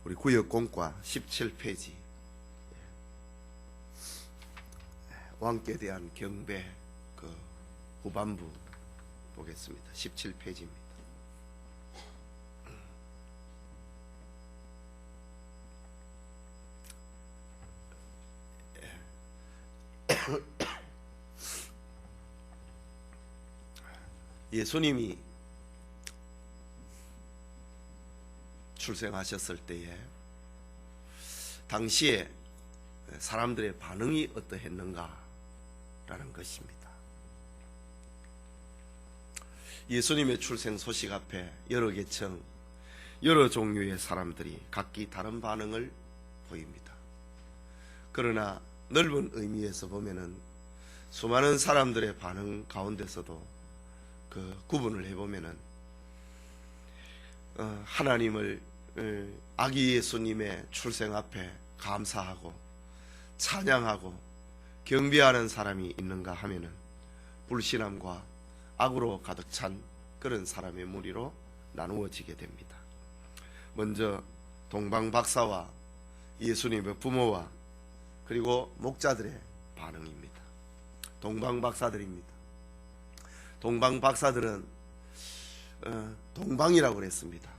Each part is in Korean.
우리 구역공과 17페이지 왕께 대한 경배 그 후반부 보겠습니다. 17페이지입니다. 예수님이 출생하셨을 때에 당시에 사람들의 반응이 어떠했는가라는 것입니다. 예수님의 출생 소식 앞에 여러 계층, 여러 종류의 사람들이 각기 다른 반응을 보입니다. 그러나 넓은 의미에서 보면은 수많은 사람들의 반응 가운데서도 그 구분을 해보면은 하나님을 아기 예수님의 출생 앞에 감사하고 찬양하고 경배하는 사람이 있는가 하면은 불신함과 악으로 가득 찬 그런 사람의 무리로 나누어지게 됩니다. 먼저 동방 박사와 예수님의 부모와 그리고 목자들의 반응입니다. 동방 박사들입니다. 동방 박사들은 동방이라고 그랬습니다.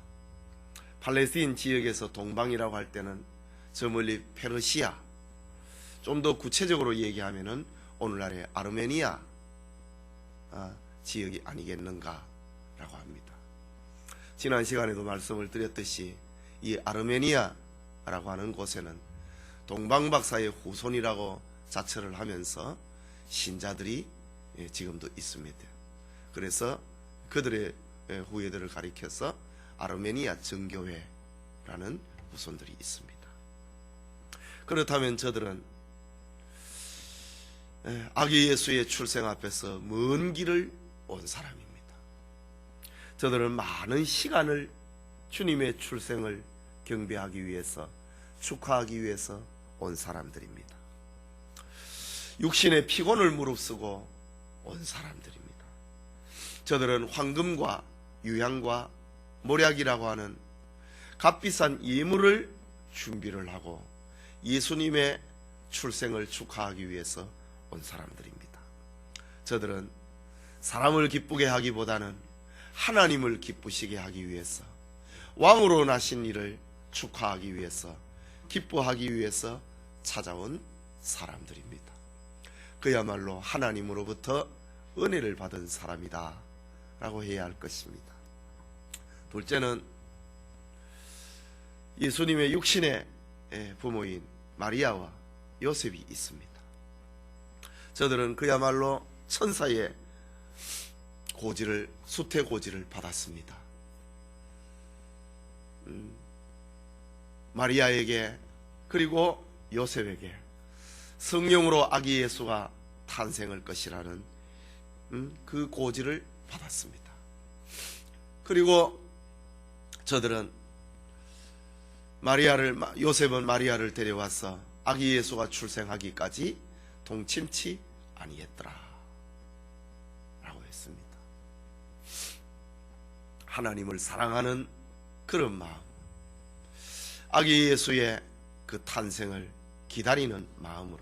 팔레스틴 지역에서 동방이라고 할 때는 저 멀리 페르시아, 좀 더 구체적으로 얘기하면은 오늘날의 아르메니아 지역이 아니겠는가라고 합니다. 지난 시간에도 말씀을 드렸듯이 이 아르메니아라고 하는 곳에는 동방 박사의 후손이라고 자처를 하면서 신자들이 지금도 있습니다. 그래서 그들의 후예들을 가리켜서 아르메니아 정교회라는 후손들이 있습니다. 그렇다면 저들은 아기 예수의 출생 앞에서 먼 길을 온 사람입니다. 저들은 많은 시간을 주님의 출생을 경배하기 위해서, 축하하기 위해서 온 사람들입니다. 육신의 피곤을 무릅쓰고 온 사람들입니다. 저들은 황금과 유향과 몰약이라고 하는 값비싼 예물을 준비를 하고 예수님의 출생을 축하하기 위해서 온 사람들입니다. 저들은 사람을 기쁘게 하기보다는 하나님을 기쁘시게 하기 위해서, 왕으로 나신 이를 축하하기 위해서, 기뻐하기 위해서 찾아온 사람들입니다. 그야말로 하나님으로부터 은혜를 받은 사람이다 라고 해야 할 것입니다. 둘째는 예수님의 육신의 부모인 마리아와 요셉이 있습니다. 저들은 그야말로 천사의 고지를, 수태고지를 받았습니다. 마리아에게 그리고 요셉에게 성령으로 아기 예수가 탄생할 것이라는 그 고지를 받았습니다. 그리고 저들은 요셉은 마리아를 데려와서 아기 예수가 출생하기까지 동침치 아니했더라 라고 했습니다. 하나님을 사랑하는 그런 마음, 아기 예수의 그 탄생을 기다리는 마음으로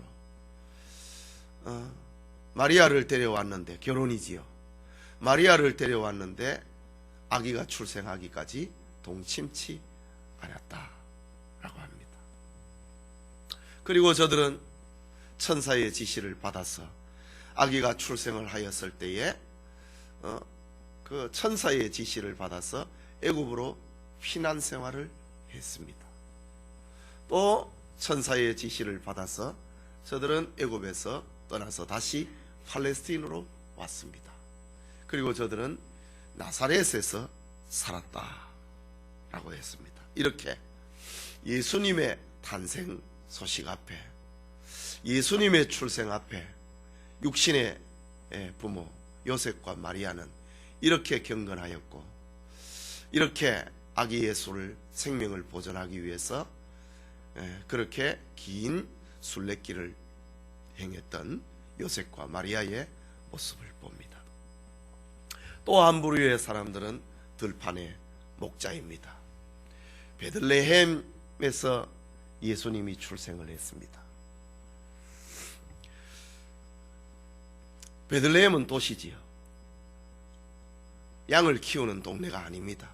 마리아를 데려왔는데, 결혼이지요. 마리아를 데려왔는데 아기가 출생하기까지 동침치 않았다 라고 합니다. 그리고 저들은 천사의 지시를 받아서 아기가 출생을 하였을 때에 그 천사의 지시를 받아서 애굽으로 피난 생활을 했습니다. 또 천사의 지시를 받아서 저들은 애굽에서 떠나서 다시 팔레스틴으로 왔습니다. 그리고 저들은 나사렛에서 살았다 라고 했습니다. 이렇게 예수님의 탄생 소식 앞에, 예수님의 출생 앞에 육신의 부모 요셉과 마리아는 이렇게 경건하였고, 이렇게 아기 예수를 생명을 보존하기 위해서 그렇게 긴 순례길을 행했던 요셉과 마리아의 모습을 봅니다. 또 한 부류의 사람들은 들판의 목자입니다. 베들레헴 베들레헴에서 예수님이 출생을 했습니다. 베들레헴은 도시지요. 양을 키우는 동네가 아닙니다.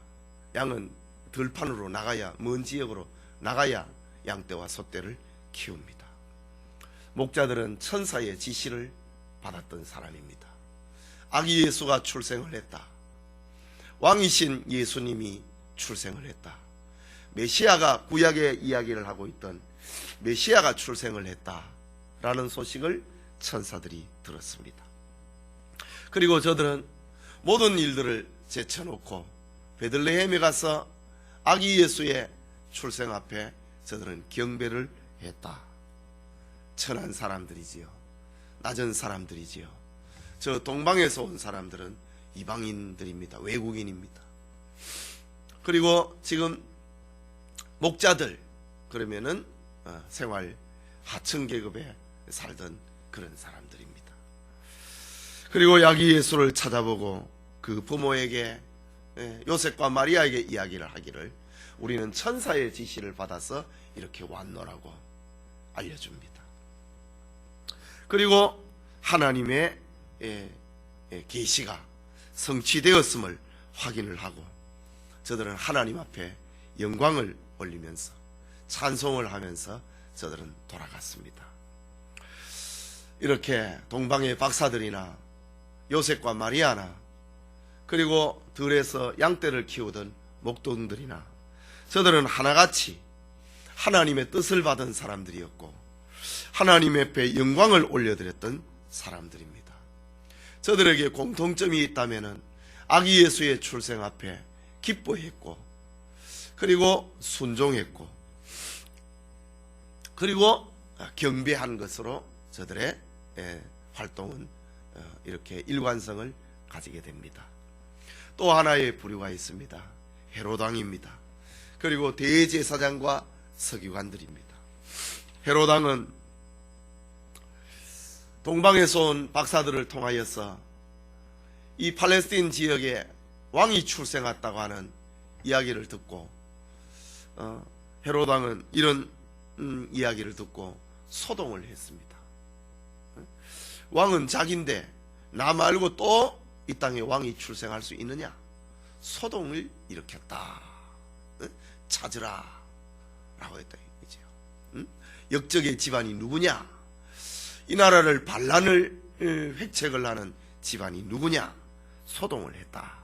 양은 들판으로 나가야, 먼 지역으로 나가야 양떼와 소떼를 키웁니다. 목자들은 천사의 지시를 받았던 사람입니다. 아기 예수가 출생을 했다. 왕이신 예수님이 출생을 했다. 메시아가, 구약의 이야기를 하고 있던 메시아가 출생을 했다라는 소식을 천사들이 들었습니다. 그리고 저들은 모든 일들을 제쳐놓고 베들레헴에 가서 아기 예수의 출생 앞에 저들은 경배를 했다. 천한 사람들이지요. 낮은 사람들이지요. 저 동방에서 온 사람들은 이방인들입니다. 외국인입니다. 그리고 지금 목자들, 그러면은 생활 하층 계급에 살던 그런 사람들입니다. 그리고 아기 예수를 찾아보고 그 부모에게, 요셉과 마리아에게 이야기를 하기를 우리는 천사의 지시를 받아서 이렇게 왔노라고 알려줍니다. 그리고 하나님의 계시가 성취되었음을 확인을 하고 저들은 하나님 앞에 영광을 올리면서 찬송을 하면서 저들은 돌아갔습니다. 이렇게 동방의 박사들이나 요셉과 마리아나 그리고 들에서 양떼를 키우던 목동들이나 저들은 하나같이 하나님의 뜻을 받은 사람들이었고 하나님 앞에 영광을 올려드렸던 사람들입니다. 저들에게 공통점이 있다면 아기 예수의 출생 앞에 기뻐했고 그리고 순종했고 그리고 경배한 것으로 저들의 활동은 이렇게 일관성을 가지게 됩니다. 또 하나의 부류가 있습니다. 헤롯 왕입니다. 그리고 대제사장과 서기관들입니다. 헤롯 왕은 동방에서 온 박사들을 통하여서 이 팔레스틴 지역에 왕이 출생했다고 하는 이야기를 듣고 헤롯 왕은 이런 이야기를 듣고 소동을 했습니다. 왕은 자기인데 나 말고 또 이 땅에 왕이 출생할 수 있느냐? 소동을 일으켰다. 찾으라 라고 했다 이거죠. 역적의 집안이 누구냐? 이 나라를 반란을 획책을 하는 집안이 누구냐? 소동을 했다.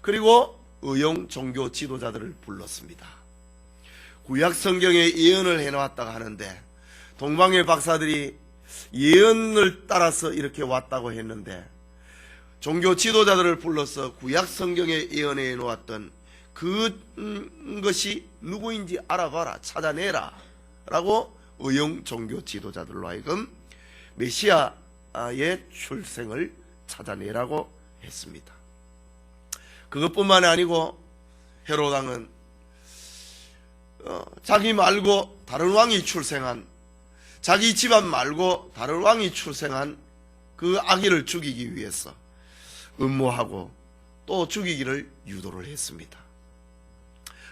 그리고 의용 종교 지도자들을 불렀습니다. 구약 성경에 예언을 해놓았다고 하는데 동방의 박사들이 예언을 따라서 이렇게 왔다고 했는데 종교 지도자들을 불러서 구약 성경에 예언해 놓았던 그것이 누구인지 알아봐라, 찾아내라 라고 의용 종교 지도자들로 하여금 메시아의 출생을 찾아내라고 했습니다. 그것뿐만 아니고 헤롯 왕은 자기 말고 다른 왕이 출생한, 자기 집안 말고 다른 왕이 출생한 그 아기를 죽이기 위해서 음모하고 또 죽이기를 유도를 했습니다.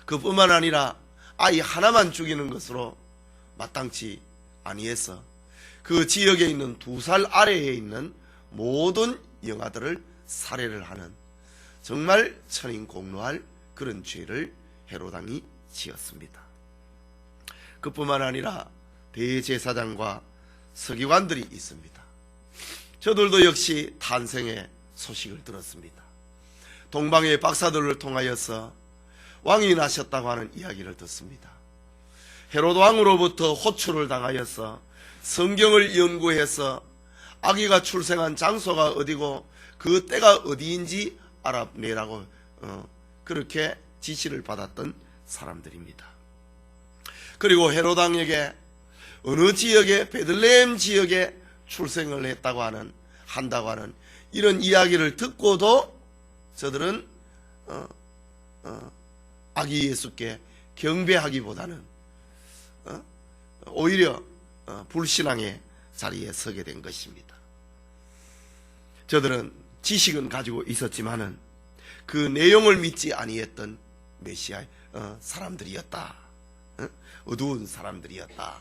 그뿐만 아니라 아이 하나만 죽이는 것으로 마땅치 아니해서 그 지역에 있는 2살 아래에 있는 모든 영아들을 살해를 하는 정말 천인공노할 그런 죄를 헤롯 왕이 지었습니다. 그뿐만 아니라 대제사장과 서기관들이 있습니다. 저들도 역시 탄생의 소식을 들었습니다. 동방의 박사들을 통하여서 왕이 나셨다고 하는 이야기를 듣습니다. 헤롯 왕으로부터 호출을 당하여서 성경을 연구해서 아기가 출생한 장소가 어디고 그 때가 어디인지 알아내라고 그렇게 지시를 받았던 사람들입니다. 그리고 헤롯 왕에게 어느 지역에, 베들레헴 지역에 출생을 했다고 한다고 하는 이런 이야기를 듣고도 저들은 아기 예수께 경배하기보다는 오히려 불신앙의 자리에 서게 된 것입니다. 저들은 지식은 가지고 있었지만은 그 내용을 믿지 아니했던 메시아의 사람들이었다. 어두운 사람들이었다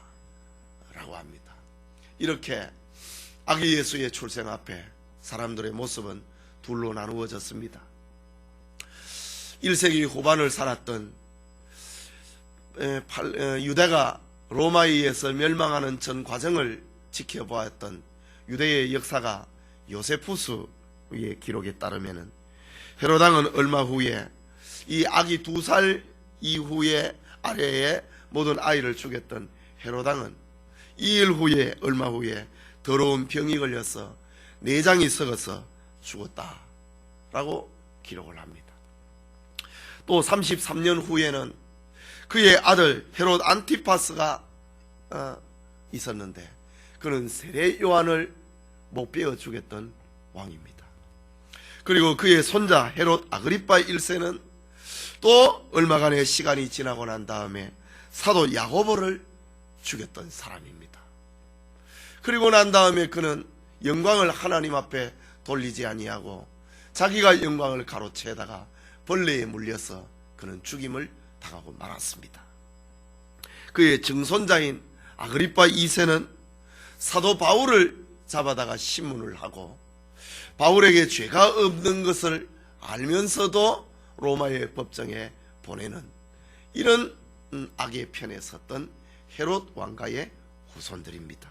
라고 합니다. 이렇게 아기 예수의 출생 앞에 사람들의 모습은 둘로 나누어졌습니다. 1세기 후반을 살았던 유대가 로마에 의해서 멸망하는 전 과정을 지켜보았던 유대의 역사가 요세푸스의 기록에 따르면 헤로당은 얼마 후에 이 아기 2살 이후에 아래에 모든 아이를 죽였던 헤로당은 2일 후에 얼마 후에 더러운 병이 걸려서 내장이 썩어서 죽었다라고 기록을 합니다. 또 33년 후에는 그의 아들 헤롯 안티파스가 있었는데 그는 세례 요한을 못 베어 죽였던 왕입니다. 그리고 그의 손자 헤롯 아그리파 1세는 또 얼마간의 시간이 지나고 난 다음에 사도 야고보를 죽였던 사람입니다. 그리고 난 다음에 그는 영광을 하나님 앞에 돌리지 아니하고 자기가 영광을 가로채다가 벌레에 물려서 그는 죽임을 당하고 말았습니다. 그의 증손자인 아그리파 2세는 사도 바울을 잡아다가 신문을 하고 바울에게 죄가 없는 것을 알면서도 로마의 법정에 보내는 이런 악의 편에 섰던 헤롯 왕가의 후손들입니다.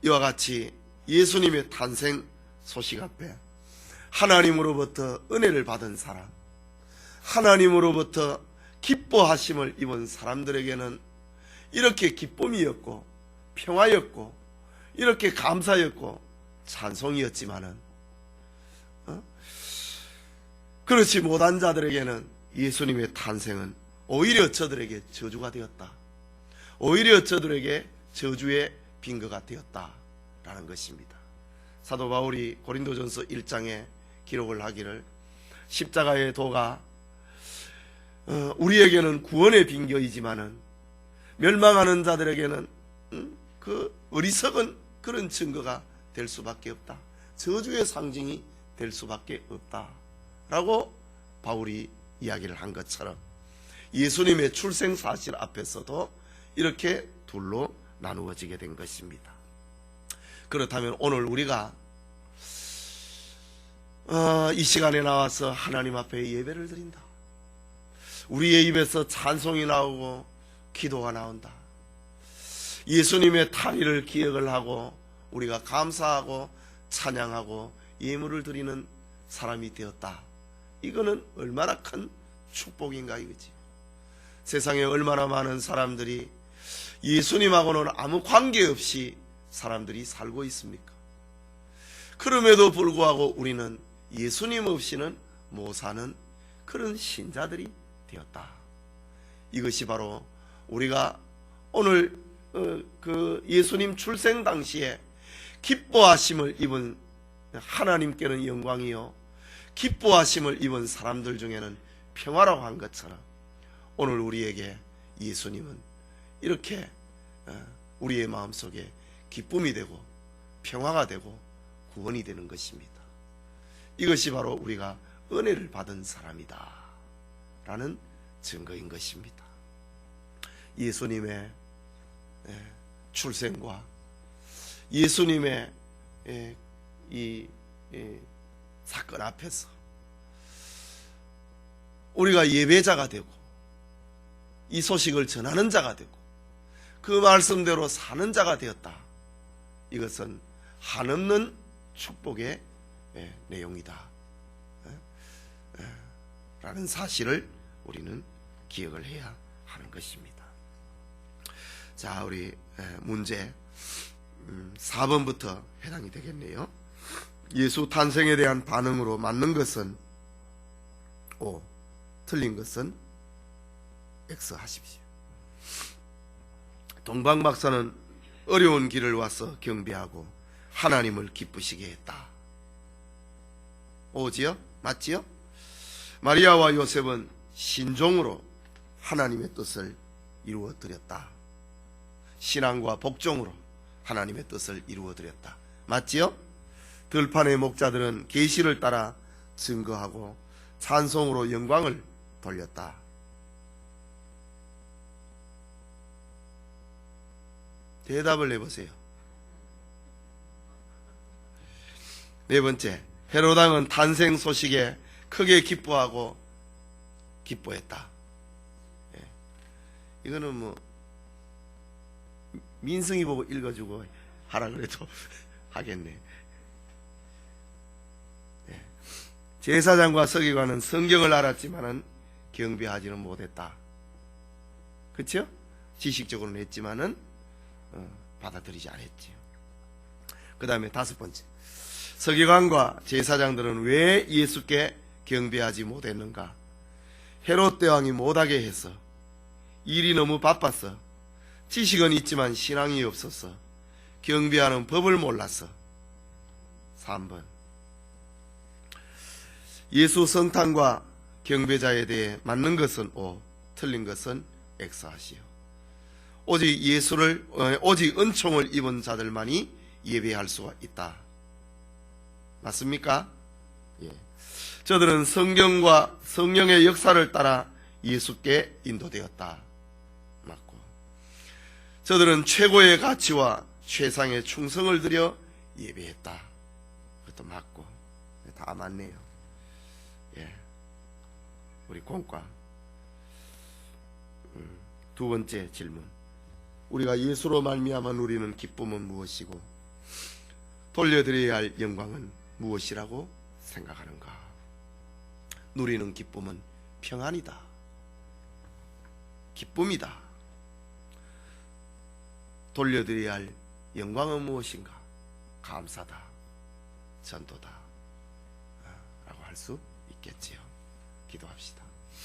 이와 같이 예수님의 탄생 소식 앞에 하나님으로부터 은혜를 받은 사람, 하나님으로부터 기뻐하심을 입은 사람들에게는 이렇게 기쁨이었고 평화였고 이렇게 감사였고 찬송이었지만은 그렇지 못한 자들에게는 예수님의 탄생은 오히려 저들에게 저주가 되었다. 오히려 저들에게 저주의 빙거가 되었다라는 것입니다. 사도 바울이 고린도전서 1장에 기록을 하기를 십자가의 도가 우리에게는 구원의 빙거이지만은 멸망하는 자들에게는 그 어리석은 그런 증거가 될 수밖에 없다. 저주의 상징이 될 수밖에 없다 라고 바울이 이야기를 한 것처럼 예수님의 출생 사실 앞에서도 이렇게 둘로 나누어지게 된 것입니다. 그렇다면 오늘 우리가 이 시간에 나와서 하나님 앞에 예배를 드린다. 우리의 입에서 찬송이 나오고 기도가 나온다. 예수님의 탄의를 기억을 하고 우리가 감사하고 찬양하고 예물을 드리는 사람이 되었다. 이거는 얼마나 큰 축복인가 이거지. 세상에 얼마나 많은 사람들이 예수님하고는 아무 관계없이 사람들이 살고 있습니까? 그럼에도 불구하고 우리는 예수님 없이는 못 사는 그런 신자들이 되었다. 이것이 바로 우리가 오늘 그 예수님 출생 당시에 기뻐하심을 입은 하나님께는 영광이요 기뻐하심을 입은 사람들 중에는 평화라고 한 것처럼 오늘 우리에게 예수님은 이렇게 우리의 마음속에 기쁨이 되고 평화가 되고 구원이 되는 것입니다. 이것이 바로 우리가 은혜를 받은 사람이다 라는 증거인 것입니다. 예수님의 출생과 예수님의 이 사건 앞에서 우리가 예배자가 되고 이 소식을 전하는 자가 되고 그 말씀대로 사는 자가 되었다. 이것은 한없는 축복의 내용이다 라는 사실을 우리는 기억을 해야 하는 것입니다. 자, 우리 문제 4번부터 해당이 되겠네요. 예수 탄생에 대한 반응으로 맞는 것은 O, 틀린 것은 X 하십시오. 동방 박사는 어려운 길을 와서 경배하고 하나님을 기쁘시게 했다. O지요? 맞지요? 마리아와 요셉은 신종으로 하나님의 뜻을 이루어 드렸다. 신앙과 복종으로 하나님의 뜻을 이루어 드렸다. 맞지요? 들판의 목자들은 계시를 따라 증거하고 찬송으로 영광을 돌렸다. 대답을 해보세요. 네 번째, 헤롯 왕은 탄생 소식에 크게 기뻐하고 기뻐했다. 예. 이거는 뭐 민승이 보고 읽어주고 하라 그래도 하겠네. 예. 제사장과 서기관은 성경을 알았지만은 경배하지는 못했다. 그렇죠? 지식적으로는 했지만은 받아들이지 않았지요. 그 다음에 다섯 번째, 서기관과 제사장들은 왜 예수께 경배하지 못했는가? 헤롯 대왕이 못하게 했어. 일이 너무 바빴어. 지식은 있지만 신앙이 없었어. 경배하는 법을 몰랐어. 3번, 예수 성탄과 경배자에 대해 맞는 것은 O, 틀린 것은 X 하시오. 오직 은총을 입은 자들만이 예배할 수가 있다. 맞습니까? 예. 저들은 성경과 성령의 역사를 따라 예수께 인도되었다. 맞고, 저들은 최고의 가치와 최상의 충성을 들여 예배했다. 그것도 맞고, 다 맞네요. 예. 우리 공과 두 번째 질문, 우리가 예수로 말미암아 누리는 기쁨은 무엇이고 돌려드려야 할 영광은 무엇이라고 생각하는가? 누리는 기쁨은 평안이다. 기쁨이다. 돌려드려야 할 영광은 무엇인가? 감사다. 전도다. 라고 할 수 있겠지요. 기도합시다.